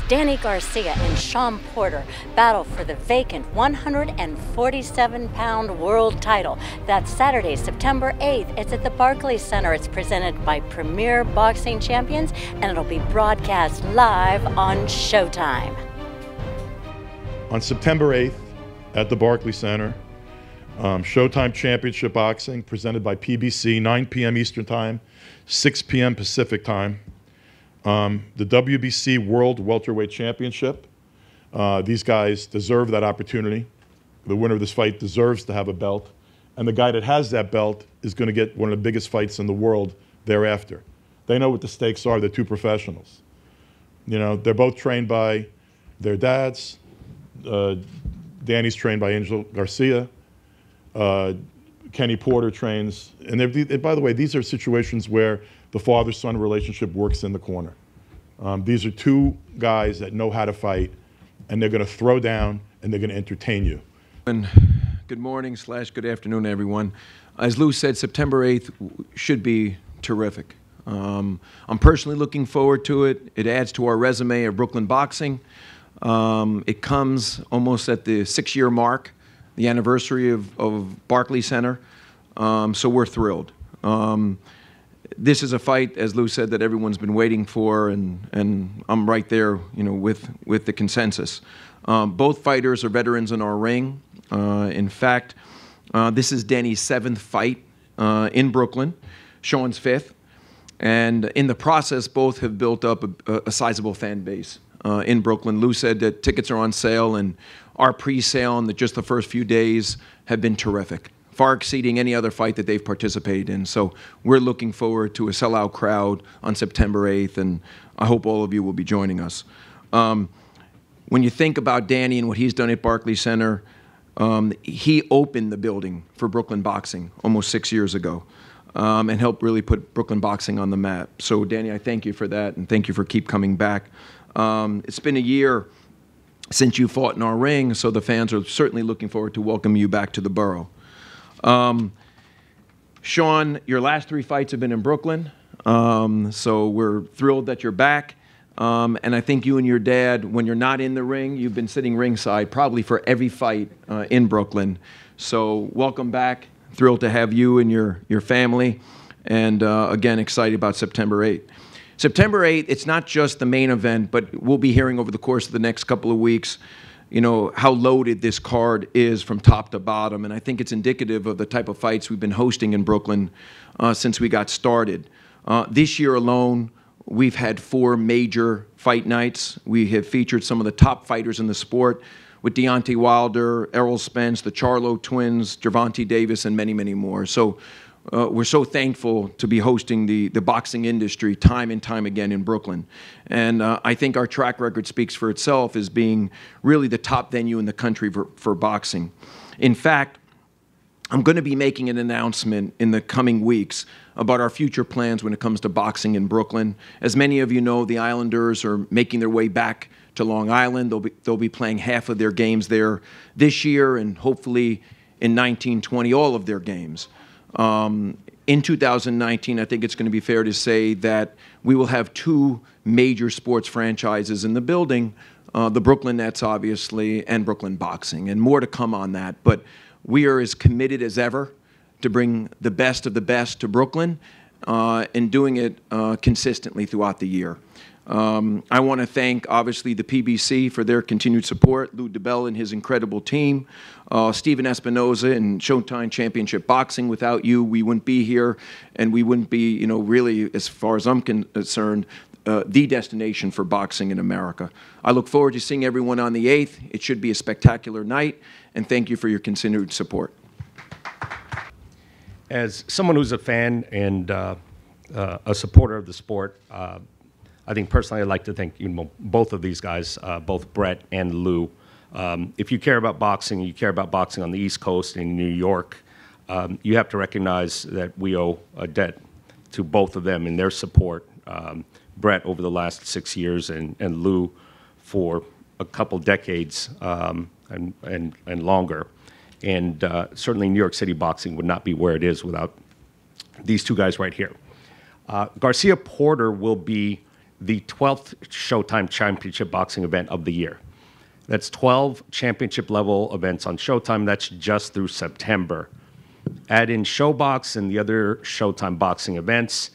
Danny Garcia and Shawn battle for the vacant 147-pound world title. That's Saturday, September 8th. It's at the Barclays Center. It's presented by Premier Boxing Champions, and it'll be broadcast live on Showtime. On September 8th at the Barclays Center, Showtime Championship Boxing presented by PBC, 9 p.m. Eastern Time, 6 p.m. Pacific Time. The WBC World Welterweight Championship. These guys deserve that opportunity. The winner of this fight deserves to have a belt. And the guy that has that belt is going to get one of the biggest fights in the world thereafter. They know what the stakes are. They're two professionals. You know, they're both trained by their dads. Danny's trained by Angel Garcia. Kenny Porter trains. And by the way, these are situations where the father-son relationship works in the corner. These are two guys that know how to fight, and they're going to throw down, and they're going to entertain you. Good morning / good afternoon, everyone. As Lou said, September 8th should be terrific. I'm personally looking forward to it. It adds to our resume of Brooklyn boxing. It comes almost at the 6-year mark, the anniversary of Barclays Center, so we're thrilled. This is a fight, as Lou said, that everyone's been waiting for, and I'm right there, you know, with the consensus. Both fighters are veterans in our ring. In fact, this is Danny's 7th fight in Brooklyn, Shawn's 5th, and in the process, both have built up a sizable fan base in Brooklyn. Lou said that tickets are on sale, and our pre-sale in just the first few days have been terrific, far exceeding any other fight that they've participated in. So we're looking forward to a sellout crowd on September 8th, and I hope all of you will be joining us. When you think about Danny and what he's done at Barclays Center, he opened the building for Brooklyn boxing almost 6 years ago, and helped really put Brooklyn boxing on the map. So Danny, I thank you for that, and thank you for keep coming back. It's been a year since you fought in our ring, so the fans are certainly looking forward to welcome you back to the borough. Shawn, your last 3 fights have been in Brooklyn, so we're thrilled that you're back. And I think you and your dad, when you're not in the ring, you've been sitting ringside probably for every fight in Brooklyn. So welcome back. Thrilled to have you and your family. And again, excited about September 8th. September 8th, it's not just the main event, but we'll be hearing over the course of the next couple of weeks, you know, how loaded this card is from top to bottom. And I think it's indicative of the type of fights we've been hosting in Brooklyn since we got started. This year alone, we've had 4 major fight nights. We have featured some of the top fighters in the sport with Deontay Wilder, Errol Spence, the Charlo twins, Gervonta Davis, and many, many more. So we're so thankful to be hosting the boxing industry time and time again in Brooklyn. And I think our track record speaks for itself as being really the top venue in the country for boxing. In fact, I'm going to be making an announcement in the coming weeks about our future plans when it comes to boxing in Brooklyn. As many of you know, the Islanders are making their way back to Long Island. They'll be playing half of their games there this year, and hopefully in 1920 all of their games. In 2019, I think it's going to be fair to say that we will have 2 major sports franchises in the building, the Brooklyn Nets, obviously, and Brooklyn Boxing, and more to come on that. But we are as committed as ever to bring the best of the best to Brooklyn, and doing it consistently throughout the year. I want to thank, obviously, the PBC for their continued support, Lou DeBell and his incredible team, Stephen Espinoza and Showtime Championship Boxing. Without you, we wouldn't be here, and we wouldn't be, you know, really, as far as I'm concerned, the destination for boxing in America. I look forward to seeing everyone on the 8th. It should be a spectacular night, and thank you for your continued support. As someone who's a fan and a supporter of the sport, I think personally I'd like to thank both of these guys, both Brett and Lou. If you care about boxing, you care about boxing on the East Coast in New York, you have to recognize that we owe a debt to both of them in their support. Brett over the last 6 years, and Lou for a couple decades and longer. And certainly New York City boxing would not be where it is without these 2 guys right here. Garcia Porter will be the 12th Showtime Championship Boxing event of the year. That's 12 championship level events on Showtime. That's just through September. Add in Showbox and the other Showtime boxing events,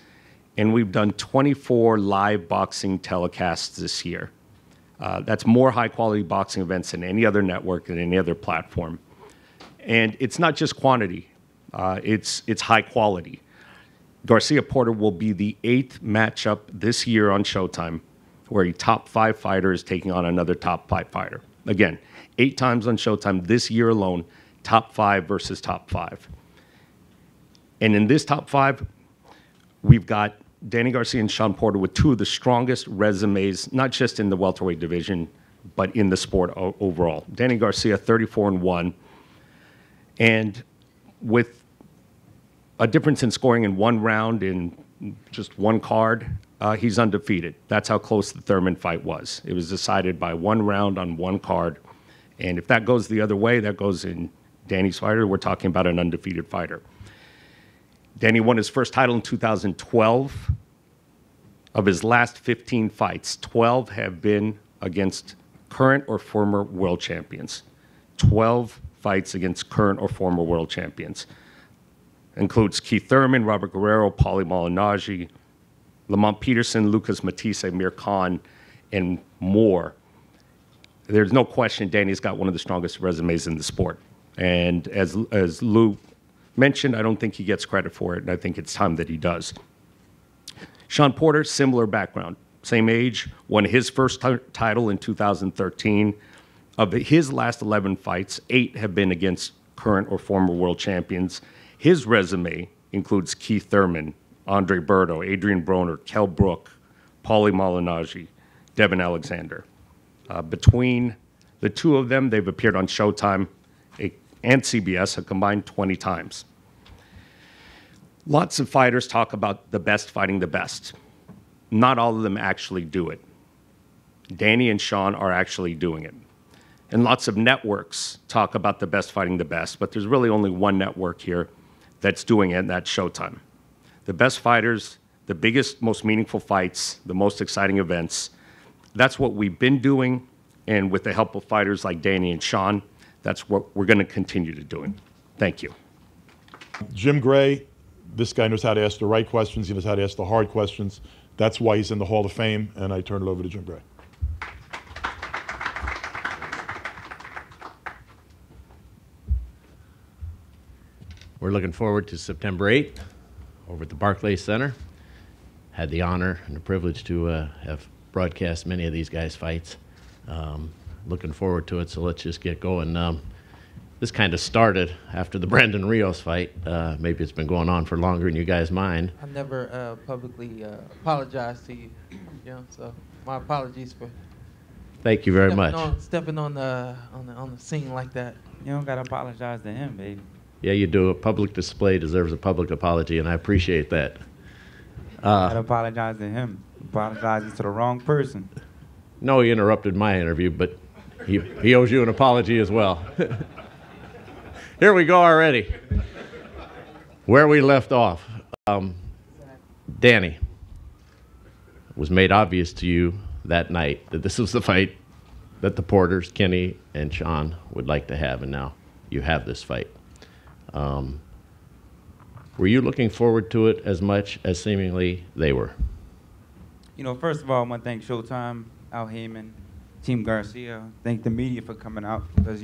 and we've done 24 live boxing telecasts this year. That's more high-quality boxing events than any other network and any other platform. And it's not just quantity, it's high quality. Garcia Porter will be the 8th matchup this year on Showtime where a top 5 fighter is taking on another top 5 fighter. Again, 8 times on Showtime this year alone, top 5 versus top 5. And in this top 5, we've got Danny Garcia and Shawn Porter with 2 of the strongest resumes, not just in the welterweight division, but in the sport overall. Danny Garcia, 34-1, and with a difference in scoring in 1 round in just 1 card, he's undefeated. That's how close the Thurman fight was. It was decided by 1 round on 1 card, and if that goes the other way, that goes in Danny's fighter. We're talking about an undefeated fighter. Danny won his first title in 2012. Of his last 15 fights, 12 have been against current or former world champions. 12 fights against current or former world champions. Includes Keith Thurman, Robert Guerrero, Paulie Malignaggi, Lamont Peterson, Lucas Matisse, Amir Khan, and more. There's no question Danny's got one of the strongest resumes in the sport. And as Lou mentioned, I don't think he gets credit for it, and I think it's time that he does. Shawn Porter, similar background. Same age, won his first title in 2013. Of his last 11 fights, 8 have been against current or former world champions. His resume includes Keith Thurman, Andre Berto, Adrian Broner, Kell Brook, Paulie Malignaggi, Devin Alexander. Between the 2 of them, they've appeared on Showtime and CBS a combined 20 times. Lots of fighters talk about the best fighting the best. Not all of them actually do it. Danny and Shawn are actually doing it. And lots of networks talk about the best fighting the best, but there's really only one network here that's doing it, and that's Showtime. The best fighters, the biggest, most meaningful fights, the most exciting events, that's what we've been doing, and with the help of fighters like Danny and Shawn, that's what we're going to continue to doing. Thank you. Jim Gray, this guy knows how to ask the right questions. He knows how to ask the hard questions. That's why he's in the Hall of Fame, and I turn it over to Jim Gray. We're looking forward to September 8th over at the Barclays Center. Had the honor and the privilege to have broadcast many of these guys' fights. Looking forward to it, so let's just get going. This kind of started after the Brandon Rios fight. Maybe it's been going on for longer than you guys mind. I never publicly apologized to you, so my apologies for. Thank you very much. Stepping on the scene like that. You don't gotta apologize to him, baby. Yeah, you do. A public display deserves a public apology, and I appreciate that. Gotta apologize to him. Apologizing to the wrong person. No, he interrupted my interview, but he owes you an apology as well. Here we go already. Where we left off. Danny, it was made obvious to you that night that this was the fight that the Porters, Kenny, and Shawn would like to have, and now you have this fight. Were you looking forward to it as much as seemingly they were? First of all, I want to thank Showtime, Al Heyman, Team Garcia. Thank the media for coming out because,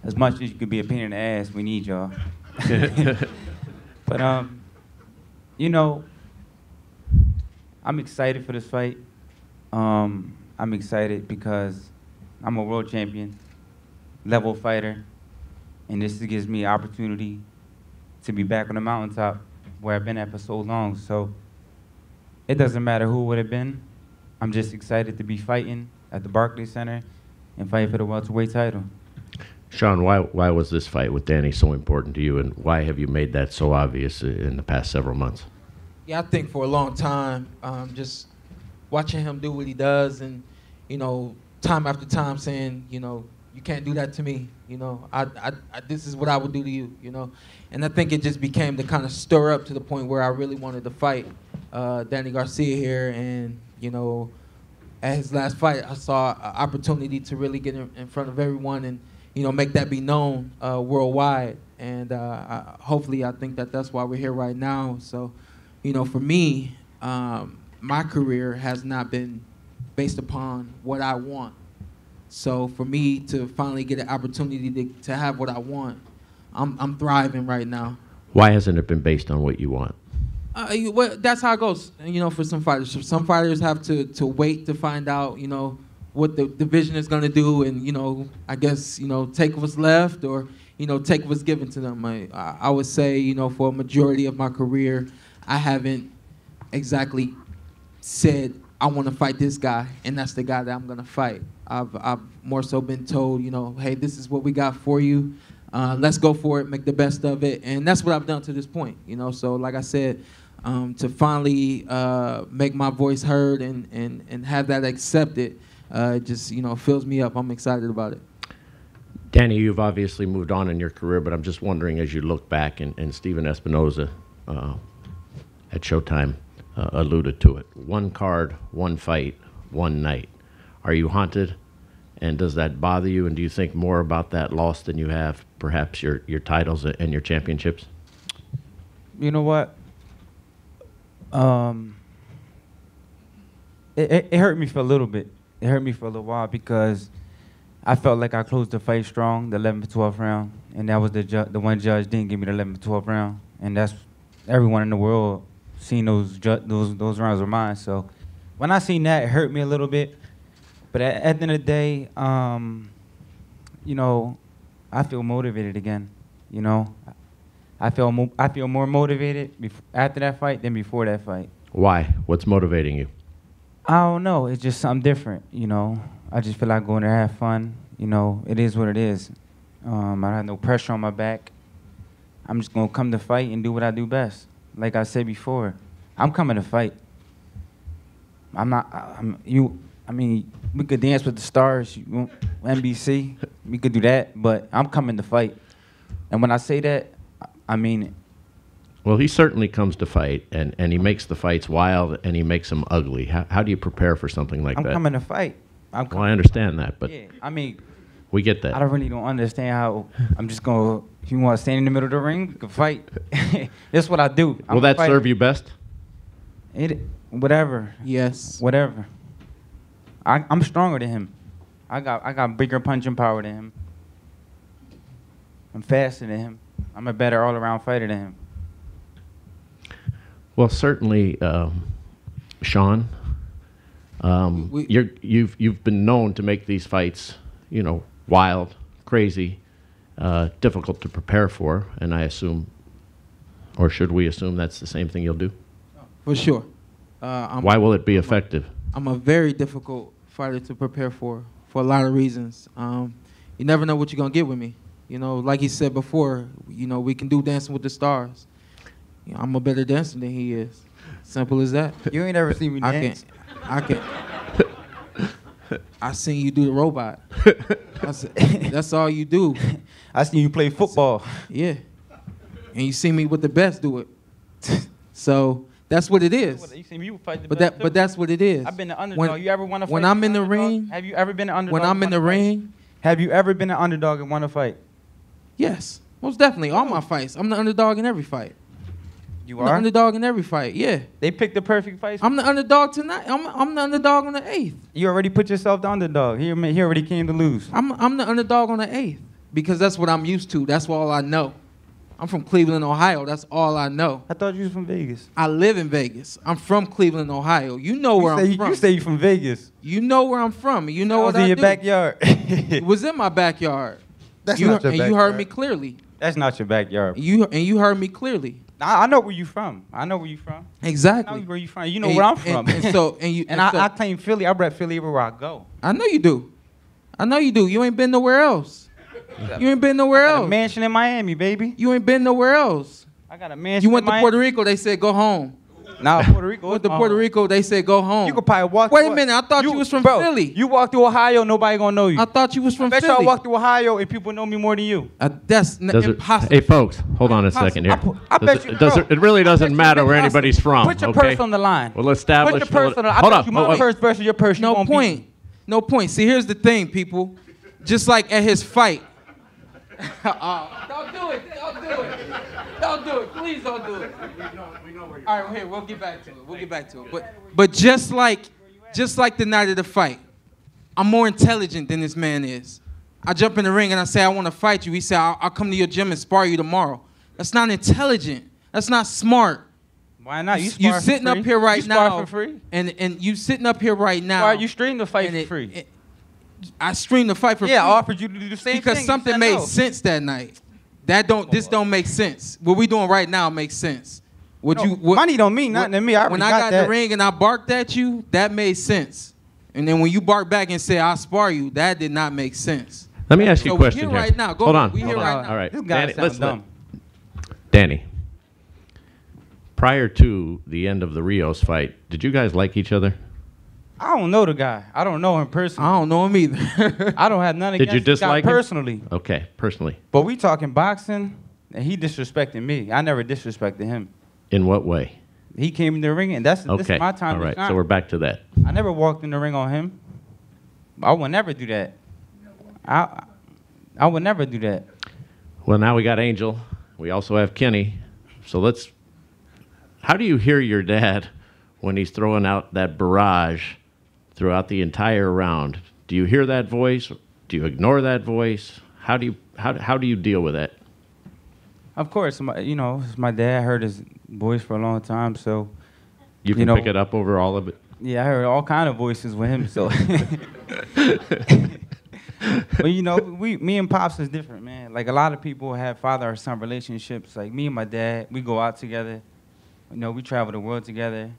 as much as you could be a pain in the ass, we need y'all. But, I'm excited for this fight. I'm excited because I'm a world champion, level fighter, and this gives me an opportunity to be back on the mountaintop where I've been at for so long. So it doesn't matter who it would have been. I'm just excited to be fighting at the Barclays Center and fight for the welterweight title. Shawn, why was this fight with Danny so important to you, and why have you made that so obvious in the past several months? Yeah, I think for a long time, just watching him do what he does and, time after time saying, you can't do that to me, this is what I would do to you, And I think it just became to kind of stir up to the point where I really wanted to fight Danny Garcia here. And, You know, at his last fight, I saw an opportunity to really get in front of everyone and, you know, make that be known worldwide. And hopefully, I think that that's why we're here right now. So, you know, for me, my career has not been based upon what I want. So for me to finally get an opportunity to have what I want, I'm thriving right now. Why hasn't it been based on what you want? Well, that's how it goes, you know, for some fighters. Some fighters have to wait to find out, you know, what the division is going to do and, you know, I guess, you know, take what's left or, you know, take what's given to them. I would say, you know, for a majority of my career, I haven't exactly said, I want to fight this guy, and that's the guy that I'm going to fight. I've more so been told, you know, hey, this is what we got for you. Let's go for it, make the best of it. And that's what I've done to this point, you know. So like I said, to finally make my voice heard and have that accepted just, you know, fills me up. I'm excited about it. Danny, you've obviously moved on in your career, but I'm just wondering, as you look back, and Stephen Espinoza at Showtime alluded to it, one card, one fight, one night. Are you haunted? And does that bother you? And do you think more about that loss than you have perhaps your titles and your championships? You know what? It hurt me for a little bit. It hurt me for a little while because I felt like I closed the fight strong, the 11th, 12th round, and that was the one judge didn't give me the 11th, 12th round, and that's everyone in the world seen those rounds were mine. So when I seen that, it hurt me a little bit. But at the end of the day, you know, I feel motivated again. You know, I feel more motivated after that fight than before that fight. Why? What's motivating you? I don't know. It's just something different. You know, I just feel like going there, have fun. You know, it is what it is. I don't have no pressure on my back. I'm just gonna come to fight and do what I do best. Like I said before, I'm coming to fight. I'm not. I mean, we could dance with the stars, NBC. We could do that, but I'm coming to fight. And when I say that, I mean it. Well, he certainly comes to fight, and he makes the fights wild, and he makes them ugly. How do you prepare for something like that? I'm coming to fight. Well, I understand that, but yeah, I mean, we get that. I don't understand how I'm just going to, if you want to stand in the middle of the ring, we can fight. That's what I do. Will that serve you best? Whatever. Yes. Whatever. I'm stronger than him. I got bigger punching power than him. I'm faster than him. I'm a better all-around fighter than him. Well, certainly, Shawn, you've been known to make these fights, you know, wild, crazy, difficult to prepare for, and I assume, or should we assume, that's the same thing you'll do? For sure. Why will it be effective? I'm a very difficult fighter to prepare for a lot of reasons. You never know what you're gonna get with me. You know, like he said before, you know, we can do Dancing with the Stars. You know, I'm a better dancer than he is. Simple as that. You ain't ever seen me dance. I seen you do the robot. That's all you do. I seen you play football. Yeah. And you see me with the best do it. So that's what it is. You see me fight the best but that's what it is. I've been the underdog. You ever won a fight? When I'm in the ring. Have you ever been an underdog? When I'm in the ring. Have you ever been an underdog and won a fight? Yes. Most definitely. All my fights. I'm the underdog in every fight. You I'm the underdog in every fight, yeah. They picked the perfect fight. I'm the underdog tonight. I'm the underdog on the 8th. You already put yourself the underdog. He already came to lose. I'm the underdog on the 8th because that's what I'm used to. That's all I know. I'm from Cleveland, Ohio. That's all I know. I thought you was from Vegas. I live in Vegas. I'm from Cleveland, Ohio. You know where I'm from. You say you from Vegas. You know where I'm from. You know what I do. I was in your backyard. It was in my backyard. That's not your backyard. And you heard me clearly. That's not your backyard. You heard me clearly. I know where you from. I know where you from. Exactly. I know where you from. You know where I'm from. I claim Philly. I rep Philly everywhere I go. I know you do. I know you do. You ain't been nowhere else. You ain't been nowhere else. A mansion in Miami, baby. You ain't been nowhere else. I got a mansion. You went to Puerto Rico. They said go home. Nah, Puerto Rico. Went to Puerto Rico, they said go home. You could probably walk. Wait a minute, I thought you was from Philly. You walk through Ohio, nobody gonna know you. I thought you was from I bet Philly. y'all walk through Ohio and people know me more than you. That's impossible. Hey, folks, hold on a second here. I bet you. It really doesn't matter where anybody's from. Put your okay? purse on the line. We'll establish. Put your purse on the line. Hold I on. bet you my purse versus your purse. No point. No point. See, here's the thing, people. Just like at his fight. Don't do it. Don't do it. Don't do it. Please don't do it. All right, well, here, we'll get back to it. We'll get back to it. But just like the night of the fight, I'm more intelligent than this man is. I jump in the ring and I say, I want to fight you. He said, I'll come to your gym and spar you tomorrow. That's not intelligent. That's not smart. Why not? You sitting up here right now. You spar for free. And you sitting up here right now. Why you stream the fight for free? I streamed the fight for free. Yeah, I offered you to do the same because thing. Something made sense that night. This don't make sense. What we doing right now makes sense. Money don't mean nothing to me. When I got in the ring and I barked at you, that made sense. And then when you barked back and said I'll spar you, that did not make sense. Let me ask you a question here. Right now. Hold on. We here right now. All right. This guy sounds dumb. Danny, prior to the end of the Rios fight, did you guys like each other? I don't know the guy. I don't know him personally. I don't know him either. I don't have none against Did you dislike the guy him? personally. Okay, personally. But we talking boxing, and he disrespecting me. I never disrespected him. In what way? He came in the ring, and this is my time all right. to shine. So we're back to that. I never walked in the ring on him. I would never do that. I would never do that. Well, now we got Angel. We also have Kenny. So how do you hear your dad when he's throwing out that barrage throughout the entire round? Do you hear that voice? Do you ignore that voice? How do you deal with that? Of course, it's my dad. I heard his voice for a long time, so you can pick it up over all of it. Yeah, I heard all kind of voices with him. So, but me and Pops is different, man. Like a lot of people have father or son relationships. Like me and my dad, we go out together. We travel the world together.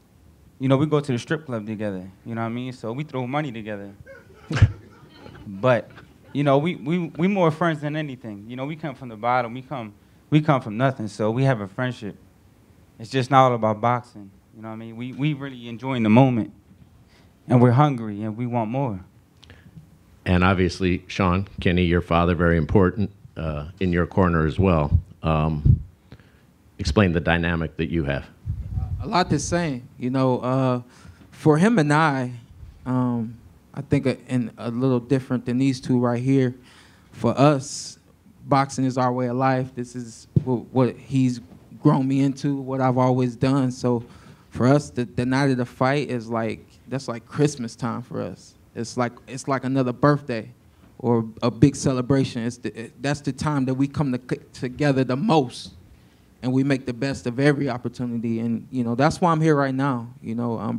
We go to the strip club together. You know what I mean? So we throw money together. But we more friends than anything. We come from the bottom. We come from nothing. So we have a friendship. It's just not all about boxing. You know what I mean? We really enjoying the moment, and we're hungry and we want more. And obviously, Shawn, Kenny, your father, very important in your corner as well. Explain the dynamic that you have. A lot the same, for him and I think a little different than these two right here. For us, boxing is our way of life. This is what he's grown me into, what I've always done. So for us, the night of the fight is that's like Christmas time for us. It's like another birthday or a big celebration. That's the time that we come together the most. And we make the best of every opportunity. And, that's why I'm here right now.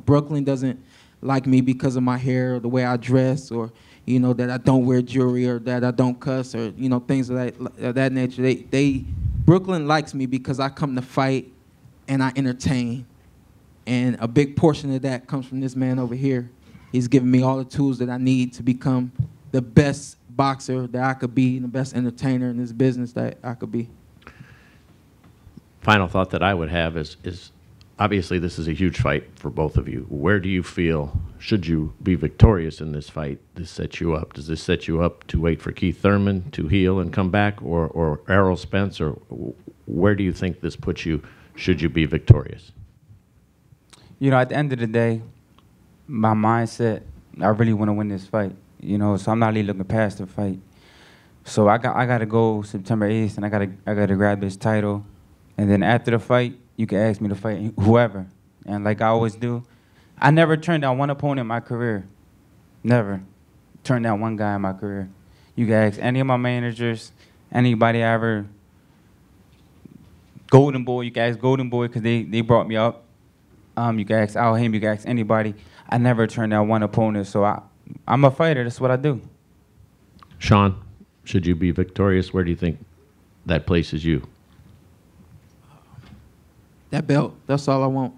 Brooklyn doesn't like me because of my hair or the way I dress or, that I don't wear jewelry or that I don't cuss or, things of that nature. Brooklyn likes me because I come to fight and I entertain. And a big portion of that comes from this man over here. He's given me all the tools that I need to become the best boxer that I could be and the best entertainer in this business that I could be. Final thought that I would have is obviously this is a huge fight for both of you. Where do you feel, should you be victorious in this fight, this sets you up? Does this set you up to wait for Keith Thurman to heal and come back or Errol Spence? Or where do you think this puts you, should you be victorious? At the end of the day, my mindset, I really want to win this fight. So I'm not really looking past the fight. So I got to go September 8th, and I got to grab this title. And then after the fight, you can ask me to fight whoever. And like I always do, I never turned down one opponent in my career. Never turned down one guy in my career. You can ask any of my managers, anybody I ever, Golden Boy, you can ask Golden Boy because they brought me up. You can ask Al Haim, you can ask anybody. I never turned down one opponent, so I'm a fighter. That's what I do. Shawn, should you be victorious, where do you think that places you? That belt, that's all I want.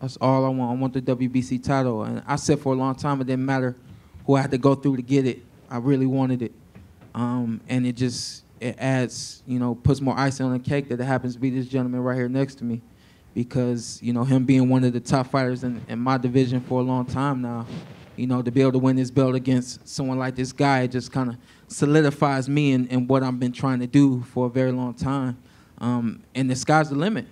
That's all I want. I want the WBC title. And I said for a long time it didn't matter who I had to go through to get it. I really wanted it. And it adds, puts more icing on the cake that it happens to be this gentleman right here next to me. because, you know, him being one of the top fighters in my division for a long time now, you know, to be able to win this belt against someone like this guy, it just kind of solidifies me in what I've been trying to do for a very long time. And the sky's the limit.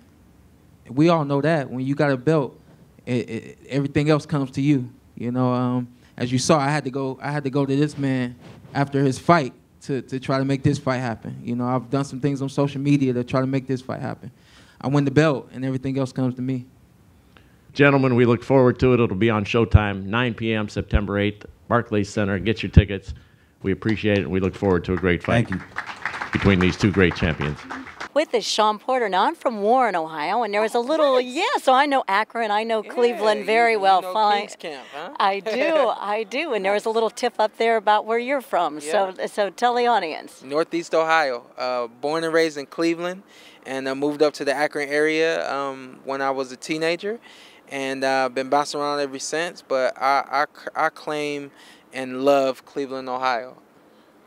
We all know that. When you got a belt, everything else comes to you. You know, as you saw, I had to go to this man after his fight to try to make this fight happen. You know, I've done some things on social media to try to make this fight happen. I win the belt, and everything else comes to me. Gentlemen, we look forward to it. It'll be on Showtime, 9 p.m., September 8th, Barclays Center. Get your tickets. We appreciate it, and we look forward to a great fight between these two great champions. With us, Shawn Porter. Now, I'm from Warren, Ohio, and there was a little, so I know Akron, I know Cleveland very well. You know Kings Camp, huh? I do, and there was a little tip up there about where you're from, so tell the audience. Northeast Ohio, born and raised in Cleveland, and moved up to the Akron area when I was a teenager, and been bouncing around ever since, but I claim and love Cleveland, Ohio.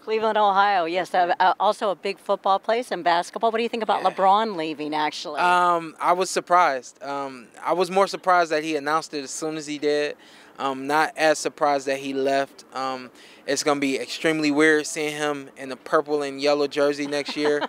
Cleveland, Ohio, yes. Also a big football place and basketball. What do you think about LeBron leaving, actually? I was surprised. I was more surprised that he announced it as soon as he did. Not as surprised that he left. It's going to be extremely weird seeing him in a purple and yellow jersey next year.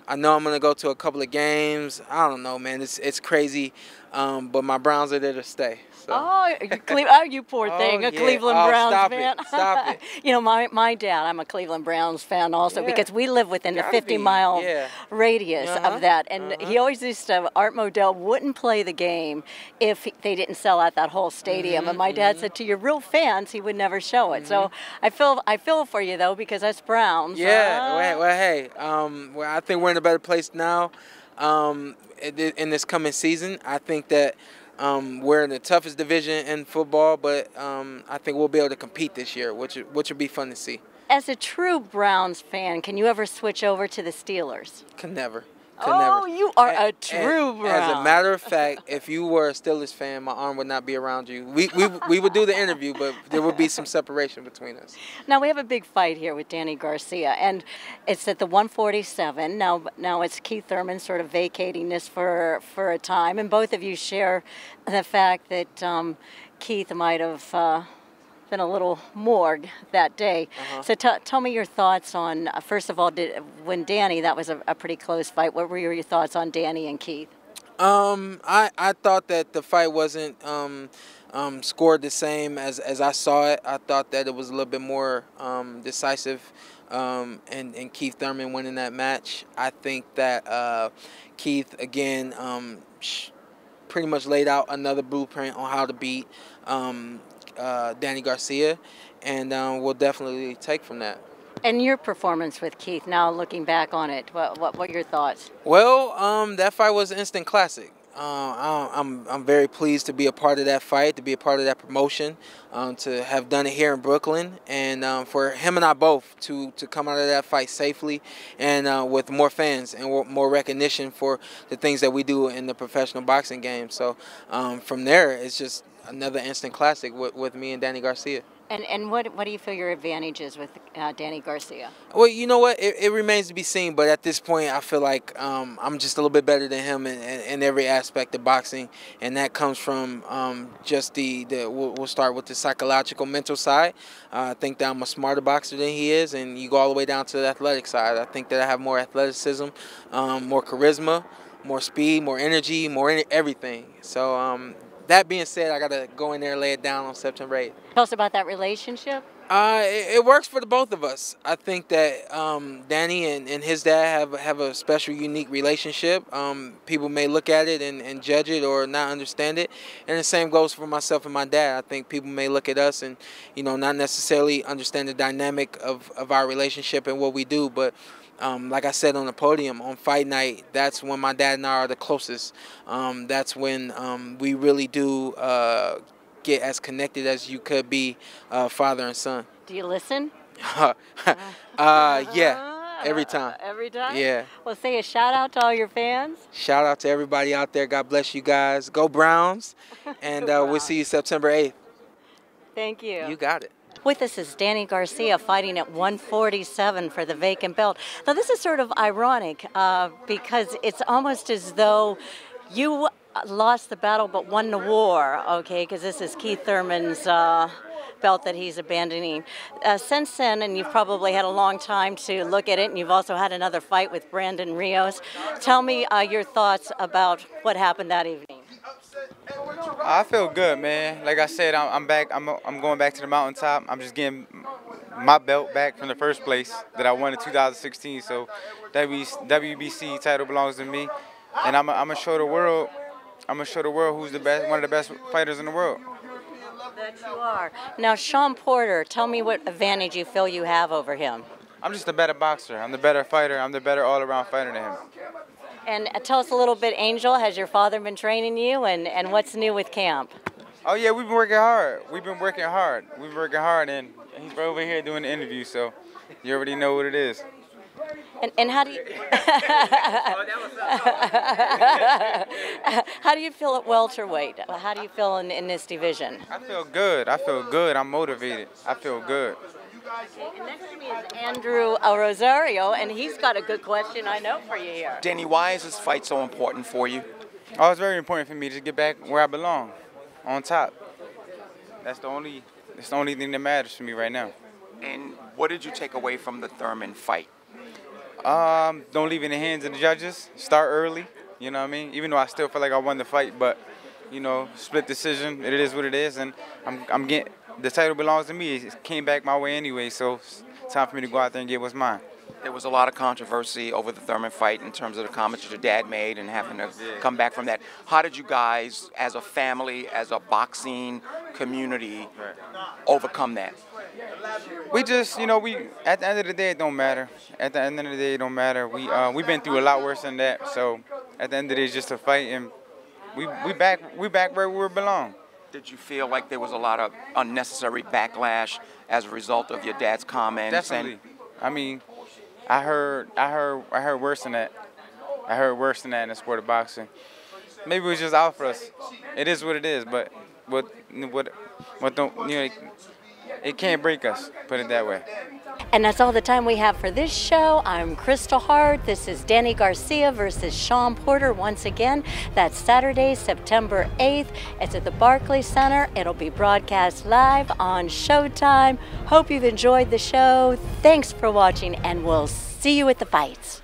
I know I'm going to go to a couple of games. I don't know, man. It's crazy. But my Browns are there to stay. So. Oh, you poor thing, a Cleveland Browns fan. Stop it. You know, my dad, I'm a Cleveland Browns fan also because we live within the 50-mile radius of that. And he always used to, Art Modell wouldn't play the game if they didn't sell out that whole stadium. And my dad said to your real fans, he would never show it. So I feel for you, though, because us Browns. Yeah, well, hey, I think we're in a better place now in this coming season. I think that we're in the toughest division in football, but I think we'll be able to compete this year, which will be fun to see. As a true Browns fan, can you ever switch over to the Steelers? Can never. You are a true Brown. As a matter of fact, if you were a Steelers fan, my arm would not be around you. We would do the interview, but there would be some separation between us. Now, we have a big fight here with Danny Garcia, and it's at the 147. Now it's Keith Thurman sort of vacating this for a time, and both of you share the fact that Keith might have been a little morgue that day. So tell me your thoughts on, first of all, when Danny, that was a pretty close fight. What were your thoughts on Danny and Keith? I thought that the fight wasn't scored the same as I saw it. I thought that it was a little bit more decisive, and Keith Thurman winning that match. I think that Keith, again, pretty much laid out another blueprint on how to beat Danny Garcia, and we'll definitely take from that. And your performance with Keith, now looking back on it, what are your thoughts? Well, that fight was an instant classic. I'm very pleased to be a part of that fight, to be a part of that promotion, to have done it here in Brooklyn, and for him and I both to come out of that fight safely and with more fans and more recognition for the things that we do in the professional boxing game. So from there, it's just another instant classic with me and Danny Garcia. And what do you feel your advantage is with Danny Garcia? Well, you know what? It remains to be seen, but at this point, I feel like I'm just a little bit better than him in every aspect of boxing, and that comes from just we'll start with the psychological, mental side. I think that I'm a smarter boxer than he is, and you go all the way down to the athletic side. I think that I have more athleticism, more charisma, more speed, more energy, more everything. So that being said, I got to go in there and lay it down on September 8th. Tell us about that relationship. It works for the both of us. I think that Danny and his dad have a special, unique relationship. People may look at it and judge it or not understand it. And the same goes for myself and my dad. I think people may look at us and, not necessarily understand the dynamic of our relationship and what we do. But like I said on the podium, on fight night, that's when my dad and I are the closest. That's when we really do get as connected as you could be, father and son. Do you listen? Yeah, every time. Every time? Yeah. Well, say a shout out to all your fans. Shout out to everybody out there. God bless you guys. Go Browns. And we'll see you September 8th. Thank you. You got it. With us is Danny Garcia fighting at 147 for the vacant belt. Now, this is sort of ironic because it's almost as though you lost the battle but won the war, okay, because this is Keith Thurman's belt that he's abandoning. Since then, and you've probably had a long time to look at it, and you've also had another fight with Brandon Rios. Tell me your thoughts about what happened that evening. I feel good, man. Like I said, I'm back. I'm going back to the mountaintop. I'm just getting my belt back from the first place that I won in 2016. So WBC title belongs to me, and I'm gonna show the world. I'm gonna show the world who's the best, one of the best fighters in the world. That you are. Now, Shawn Porter, tell me what advantage you feel you have over him. I'm just a better boxer. I'm the better fighter. I'm the better all-around fighter than him. And tell us a little bit, Angel, has your father been training you, and what's new with camp? Oh yeah, we've been working hard. We've been working hard, and he's right over here doing the interview, so you already know what it is. And how do you how do you feel at welterweight? How do you feel in this division? I feel good. I feel good. I'm motivated. I feel good. And next to me is Andrew Rosario, and he's got a good question I know for you here. Danny, why is this fight so important for you? Oh, it's very important for me to get back where I belong, on top. That's the only thing that matters to me right now. And what did you take away from the Thurman fight? Don't leave it in the hands of the judges. Start early, you know what I mean? Even though I still feel like I won the fight, but, you know, split decision, it is what it is, and I'm getting, the title belongs to me. It came back my way anyway, so it's time for me to go out there and get what's mine. There was a lot of controversy over the Thurman fight in terms of the comments that your dad made and having to come back from that. How did you guys, as a family, as a boxing community, overcome that? We just, you know, at the end of the day, it don't matter. At the end of the day, it don't matter. We've been through a lot worse than that. So at the end of the day, it's just a fight, and we back where we belong. Did you feel like there was a lot of unnecessary backlash as a result of your dad's comments? Definitely. I mean, I heard worse than that. I heard worse than that in the sport of boxing. Maybe it was just out for us. It is what it is, but what don't, you know, it can't break us, put it that way. And that's all the time we have for this show. I'm Kristal Hart. This is Danny Garcia versus Shawn Porter once again. That's Saturday, September 8th. It's at the Barclays Center. It'll be broadcast live on Showtime. Hope you've enjoyed the show. Thanks for watching, and we'll see you at the fights.